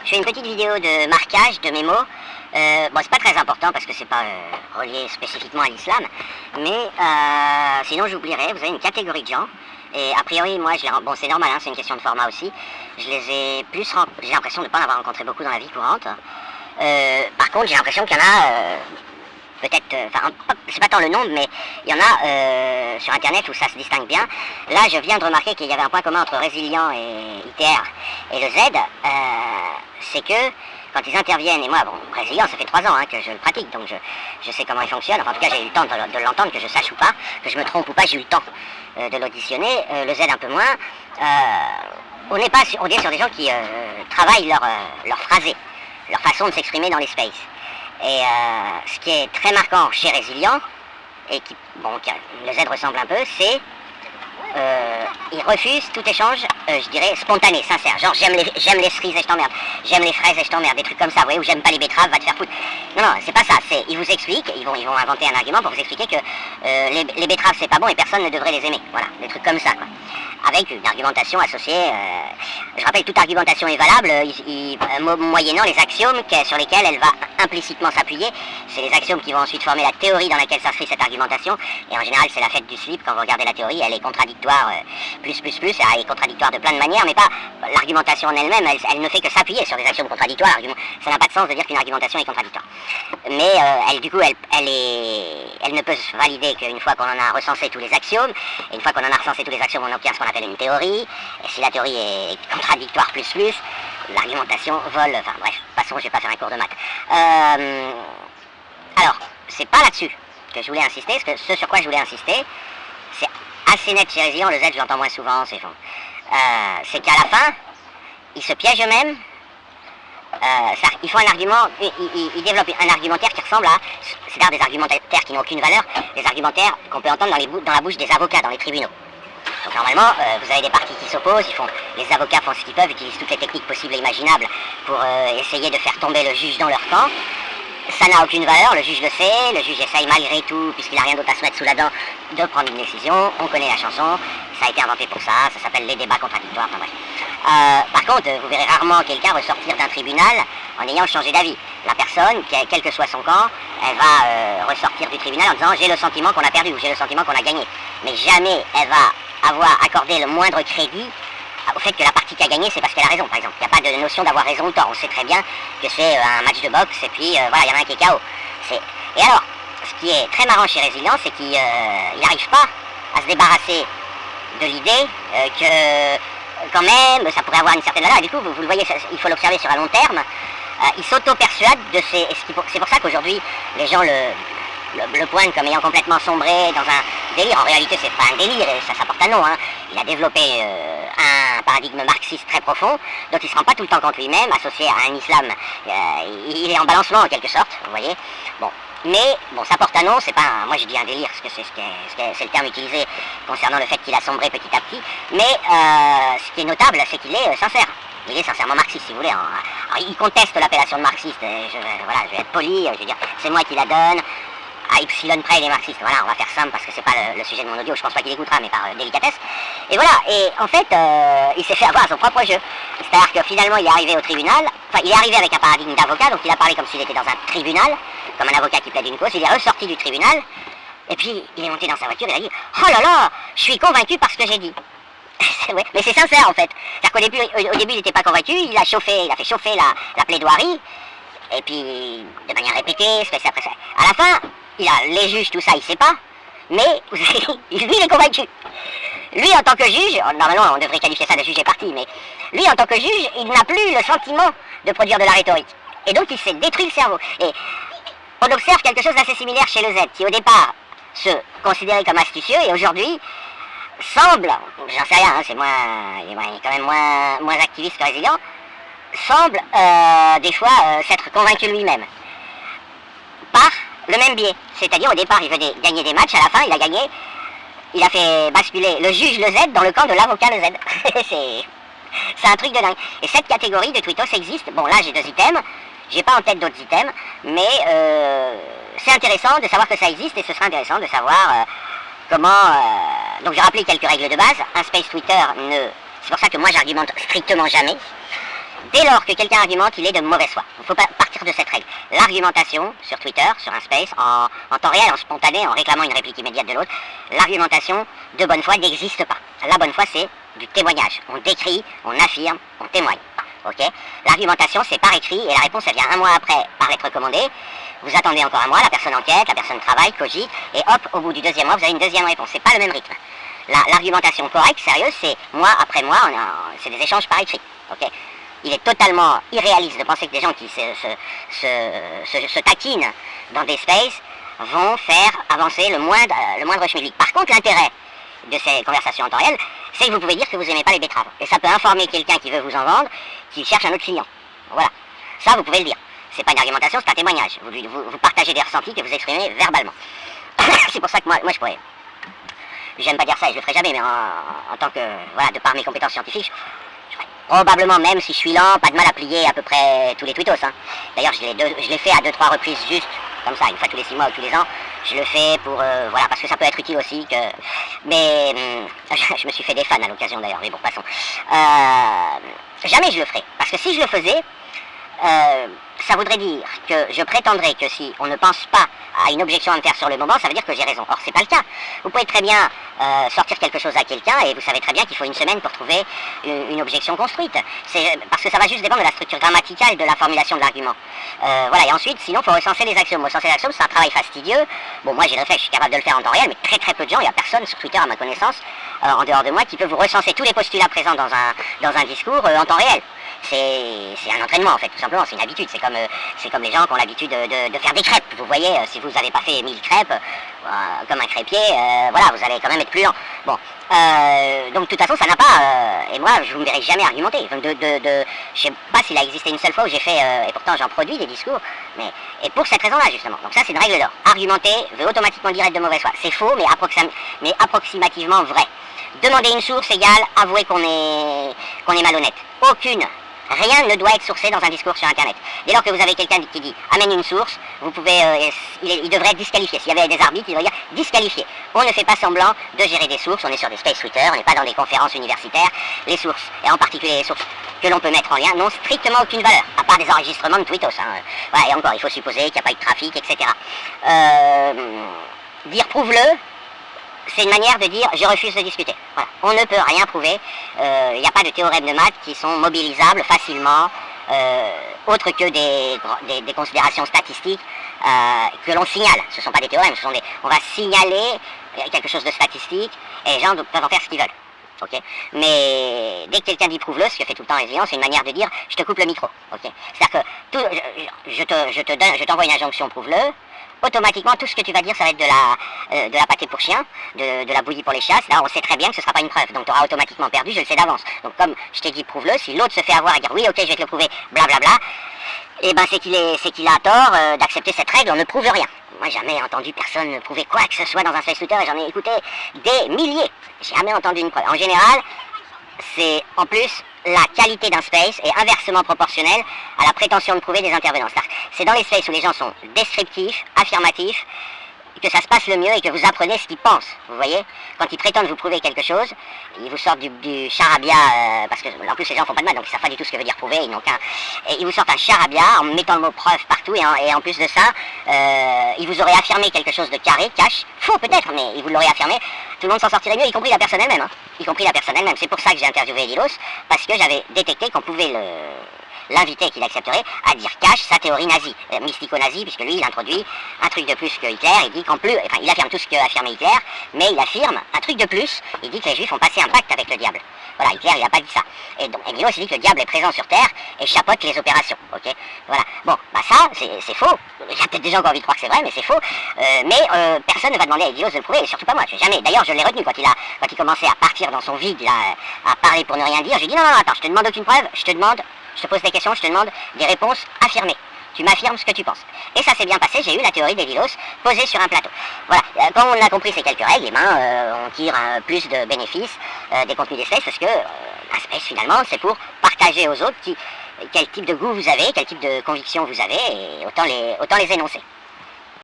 Je fais une petite vidéo de marquage de mes mots. Bon, c'est pas très important parce que c'est pas relié spécifiquement à l'islam, mais sinon j'oublierai. Vous avez une catégorie de gens, et a priori, moi, bon, c'est normal, hein, c'est une question de format aussi. Je les ai plus j'ai l'impression de ne pas en avoir rencontré beaucoup dans la vie courante. Par contre, j'ai l'impression qu'il y en a peut-être, enfin, c'est pas tant le nombre, mais il y en a sur Internet où ça se distingue bien. Là, je viens de remarquer qu'il y avait un point commun entre Résilient et ITR et le Z, c'est que quand ils interviennent, et moi, bon, Résilient, ça fait 3 ans hein, que je le pratique, donc je sais comment il fonctionne. Enfin, en tout cas, j'ai eu le temps de l'entendre, que je sache ou pas, que je me trompe ou pas, j'ai eu le temps de l'auditionner. Le Z un peu moins. On est sur des gens qui travaillent leur phrasé, leur façon de s'exprimer dans les spaces. Et ce qui est très marquant chez Résilient, et qui, bon, le Z ressemble un peu, c'est il refuse tout échange, je dirais, spontané, sincère. Genre, j'aime les cerises et je t'emmerde, j'aime les fraises et je t'emmerde, des trucs comme ça, vous voyez, ou j'aime pas les betteraves, va te faire foutre. Non, non, c'est pas ça, ils vous expliquent, ils vont inventer un argument pour vous expliquer que les betteraves c'est pas bon et personne ne devrait les aimer. Voilà, des trucs comme ça, quoi. Avec une argumentation associée, je rappelle, toute argumentation est valable, moyennant les axiomes sur lesquels elle va implicitement s'appuyer. C'est les axiomes qui vont ensuite former la théorie dans laquelle s'inscrit cette argumentation, et en général c'est la fête du slip. Quand vous regardez la théorie, elle est contradictoire, elle est contradictoire de plein de manières, mais pas l'argumentation en elle-même, elle ne fait que s'appuyer sur des axiomes contradictoires. Ça n'a pas de sens de dire qu'une argumentation est contradictoire. Mais du coup, elle ne peut se valider qu'une fois qu'on en a recensé tous les axiomes, et une fois qu'on en a recensé tous les axiomes, on obtient ce qu'on appelle une théorie, et si la théorie est contradictoire plus, l'argumentation vole, enfin bref, passons, je vais pas faire un cours de maths. Alors, c'est pas là-dessus que je voulais insister, parce que ce sur quoi je voulais insister, c'est assez net chez Résilient, le Z je l'entends moins souvent, c'est fond. C'est qu'à la fin, ils se piègent eux-mêmes, ils font un argument, ils développent un argumentaire qui ressemble à, c'est-à-dire des argumentaires qui n'ont aucune valeur, des argumentaires qu'on peut entendre dans la bouche des avocats, dans les tribunaux. Donc normalement, vous avez des parties qui s'opposent, les avocats font ce qu'ils peuvent, utilisent toutes les techniques possibles et imaginables pour essayer de faire tomber le juge dans leur camp. Ça n'a aucune valeur, le juge le sait, le juge essaye malgré tout, puisqu'il n'a rien d'autre à se mettre sous la dent, de prendre une décision. On connaît la chanson, ça a été inventé pour ça s'appelle les débats contradictoires, enfin bref. Par contre, vous verrez rarement quelqu'un ressortir d'un tribunal en ayant changé d'avis. La personne, quel que soit son camp, elle va ressortir du tribunal en disant j'ai le sentiment qu'on a perdu ou j'ai le sentiment qu'on a gagné. Mais jamais elle va avoir accordé le moindre crédit au fait que la partie qui a gagné, c'est parce qu'elle a raison, par exemple. Il n'y a pas de notion d'avoir raison ou tort. On sait très bien que c'est un match de boxe et puis voilà, il y en a un qui est KO. Et alors, ce qui est très marrant chez Résilient, c'est qu'il n'arrive pas à se débarrasser de l'idée que quand même, ça pourrait avoir une certaine valeur. Et du coup, vous le voyez, il faut l'observer sur un long terme. Il s'auto-persuade de c'est pour ça qu'aujourd'hui, les gens le pointe comme ayant complètement sombré dans un délire. En réalité, c'est pas un délire, ça porte un nom. Hein. Il a développé un paradigme marxiste très profond, dont il ne se rend pas tout le temps compte lui-même, associé à un islam. Il est en balancement en quelque sorte, vous voyez. Bon. Mais, bon, ça porte un nom, c'est pas moi je dis un délire, parce que c'est le terme utilisé concernant le fait qu'il a sombré petit à petit. Mais ce qui est notable, c'est qu'il est sincère. Il est sincèrement marxiste, si vous voulez. Alors, il conteste l'appellation de marxiste. Voilà, je vais être poli, je vais dire, c'est moi qui la donne. À Epsilon près, il est marxiste. Voilà, on va faire simple parce que c'est pas le sujet de mon audio, je pense pas qu'il écoutera, mais par délicatesse. Et voilà, et en fait, il s'est fait avoir à son propre jeu. C'est-à-dire que finalement, il est arrivé au tribunal, enfin, il est arrivé avec un paradigme d'avocat, donc il a parlé comme s'il était dans un tribunal, comme un avocat qui plaide une cause. Il est ressorti du tribunal, et puis il est monté dans sa voiture, et il a dit « Oh là là, je suis convaincu par ce que j'ai dit ». Ouais, mais c'est sincère en fait. C'est-à-dire qu'au début, il n'était pas convaincu, il a fait chauffer la plaidoirie, et puis de manière répétée, après ça. À la fin, les juges, tout ça, il sait pas, mais lui, il est convaincu. Lui, en tant que juge, normalement, on devrait qualifier ça de juge et parti, mais lui, en tant que juge, il n'a plus le sentiment de produire de la rhétorique. Et donc, il s'est détruit le cerveau. Et on observe quelque chose d'assez similaire chez le Z, qui au départ se considérait comme astucieux, et aujourd'hui, semble, j'en sais rien, il est quand même moins activiste que Résilient, semble des fois s'être convaincu lui-même. Par le même biais, c'est-à-dire au départ il venait gagner des matchs, à la fin il a gagné, il a fait basculer le juge le Z dans le camp de l'avocat le Z. C'est un truc de dingue. Et cette catégorie de tweetos existe. Bon là j'ai 2 items, j'ai pas en tête d'autres items, mais c'est intéressant de savoir que ça existe et ce sera intéressant de savoir comment... Donc j'ai rappelé quelques règles de base. Un space Twitter c'est pour ça que moi j'argumente strictement jamais. Dès lors que quelqu'un argumente, il est de mauvaise foi. Il faut partir de cette règle. L'argumentation sur Twitter, sur un space, en temps réel, en spontané, en réclamant une réplique immédiate de l'autre, l'argumentation de bonne foi n'existe pas. La bonne foi, c'est du témoignage. On décrit, on affirme, on témoigne. Ok. L'argumentation, c'est par écrit, et la réponse, elle vient un mois après par lettre commandée. Vous attendez encore un mois, la personne enquête, la personne travaille, cogite, et hop, au bout du deuxième mois, vous avez une deuxième réponse. C'est pas le même rythme. L'argumentation correcte, sérieuse, c'est mois après mois, c'est des échanges par écrit. Ok. Il est totalement irréaliste de penser que des gens qui se taquinent dans des spaces vont faire avancer le moindre schmilblick. Par contre, l'intérêt de ces conversations en temps réel, c'est que vous pouvez dire que vous n'aimez pas les betteraves. Et ça peut informer quelqu'un qui veut vous en vendre, qui cherche un autre client. Voilà. Ça, vous pouvez le dire. C'est pas une argumentation, c'est un témoignage. Vous partagez des ressentis que vous exprimez verbalement. C'est pour ça que moi je pourrais... J'aime pas dire ça et je le ferai jamais, mais en tant que... Voilà, de par mes compétences scientifiques, probablement, même si je suis lent, pas de mal à plier à peu près tous les tweetos. Hein. D'ailleurs, je l'ai fait à 2-3 reprises juste, comme ça, une fois tous les 6 mois ou tous les ans. Je le fais pour, voilà, parce que ça peut être utile aussi. Mais je me suis fait des fans à l'occasion d'ailleurs, mais bon, passons. Jamais je le ferai, parce que si je le faisais, ça voudrait dire que je prétendrais que si on ne pense pas à une objection à me faire sur le moment, ça veut dire que j'ai raison. Or, c'est pas le cas. Vous pouvez très bien sortir quelque chose à quelqu'un et vous savez très bien qu'il faut une semaine pour trouver une objection construite. Parce que ça va juste dépendre de la structure grammaticale de la formulation de l'argument. Voilà, et ensuite, sinon, il faut recenser les axiomes. Recenser les axiomes, c'est un travail fastidieux. Bon, moi, j'ai le fait, je suis capable de le faire en temps réel, mais très peu de gens, il n'y a personne sur Twitter, à ma connaissance, en dehors de moi, qui peut vous recenser tous les postulats présents dans un discours en temps réel. C'est un entraînement en fait, tout simplement, c'est une habitude, c'est comme les gens qui ont l'habitude de faire des crêpes. Vous voyez, si vous n'avez pas fait 1000 crêpes, comme un crêpier, voilà, vous allez quand même être plus lent. Bon, donc de toute façon ça n'a pas, et moi je vous me verrai jamais argumenter. Donc je sais pas s'il a existé une seule fois où j'ai fait, et pourtant j'en produis des discours, et pour cette raison-là justement. Donc ça c'est une règle d'or. Argumenter veut automatiquement dire être de mauvaise foi. C'est faux, mais approximativement vrai. Demander une source égale avouer qu'on est malhonnête. Rien ne doit être sourcé dans un discours sur Internet. Dès lors que vous avez quelqu'un qui dit « amène une source », vous pouvez, il devrait être disqualifié. S'il y avait des arbitres, il devrait dire « disqualifié ». On ne fait pas semblant de gérer des sources, on est sur des space Twitter, on n'est pas dans des conférences universitaires. Les sources, et en particulier les sources que l'on peut mettre en lien, n'ont strictement aucune valeur, à part des enregistrements de tweetos. Hein. Voilà, et encore, il faut supposer qu'il n'y a pas eu de trafic, etc. Dire « prouve-le », c'est une manière de dire je refuse de discuter. Voilà. On ne peut rien prouver. Il n'y a pas de théorèmes de maths qui sont mobilisables facilement, autre que des considérations statistiques que l'on signale. Ce ne sont pas des théorèmes, on va signaler quelque chose de statistique et les gens peuvent en faire ce qu'ils veulent. Okay. Mais dès que quelqu'un dit prouve-le, ce que fait tout le temps les clients, c'est une manière de dire je te coupe le micro. Okay. C'est-à-dire que je t'envoie une injonction prouve-le. Automatiquement, tout ce que tu vas dire, ça va être de la pâtée pour chien, de la bouillie pour les chasses. Là, on sait très bien que ce ne sera pas une preuve. Donc, tu auras automatiquement perdu, je le sais d'avance. Donc, comme je t'ai dit, prouve-le. Si l'autre se fait avoir à dire oui, ok, je vais te le prouver, blablabla, et ben c'est qu'il a tort d'accepter cette règle, on ne prouve rien. Moi, jamais entendu personne prouver quoi que ce soit dans un space Twitter, et j'en ai écouté des milliers. Jamais entendu une preuve. En général, c'est en plus la qualité d'un space est inversement proportionnelle à la prétention de prouver des intervenants. C'est dans les spaces où les gens sont descriptifs, affirmatifs, que ça se passe le mieux et que vous apprenez ce qu'ils pensent. Vous voyez, quand ils prétendent vous prouver quelque chose, ils vous sortent du charabia, parce que en plus les gens font pas de maths, donc ils savent pas du tout ce que veut dire prouver, et ils vous sortent un charabia en mettant le mot preuve partout, et en plus de ça, ils vous auraient affirmé quelque chose de carré, cash, faux peut-être, mais ils vous l'auraient affirmé. Tout le monde s'en sortirait mieux, y compris la personne elle-même. Hein. Y compris la personne elle-même. C'est pour ça que j'ai interviewé Edilos, parce que j'avais détecté qu'on pouvait l'inviter, qu'il accepterait, à dire cash sa théorie nazie, mystico-nazie, puisque lui il introduit un truc de plus que Hitler, il dit qu'en plus, enfin il affirme tout ce que affirmait Hitler, mais il affirme un truc de plus, il dit que les juifs ont passé un pacte avec le diable. Voilà, Hitler il n'a pas dit ça. Et donc Edilos il dit que le diable est présent sur Terre et chapeaute les opérations, ok. Voilà, bon, bah ça c'est faux, il y a peut-être des gens qui ont envie de croire que c'est vrai, mais c'est faux, mais personne ne va demander à Edilos de le prouver, et surtout pas moi, jamais. D'ailleurs je l'ai retenu quand il commençait à partir dans son vide, là, à parler pour ne rien dire, je lui ai dit non, attends, je te demande aucune preuve, je te pose des questions, je te demande des réponses affirmées. Tu m'affirmes ce que tu penses. Et ça s'est bien passé, j'ai eu la théorie d'Edilos posée sur un plateau. Voilà, quand on a compris ces quelques règles, eh ben, on tire plus de bénéfices des contenus des spaces, parce que un space finalement c'est pour partager aux autres quel type de goût vous avez, quel type de conviction vous avez, et autant les énoncer.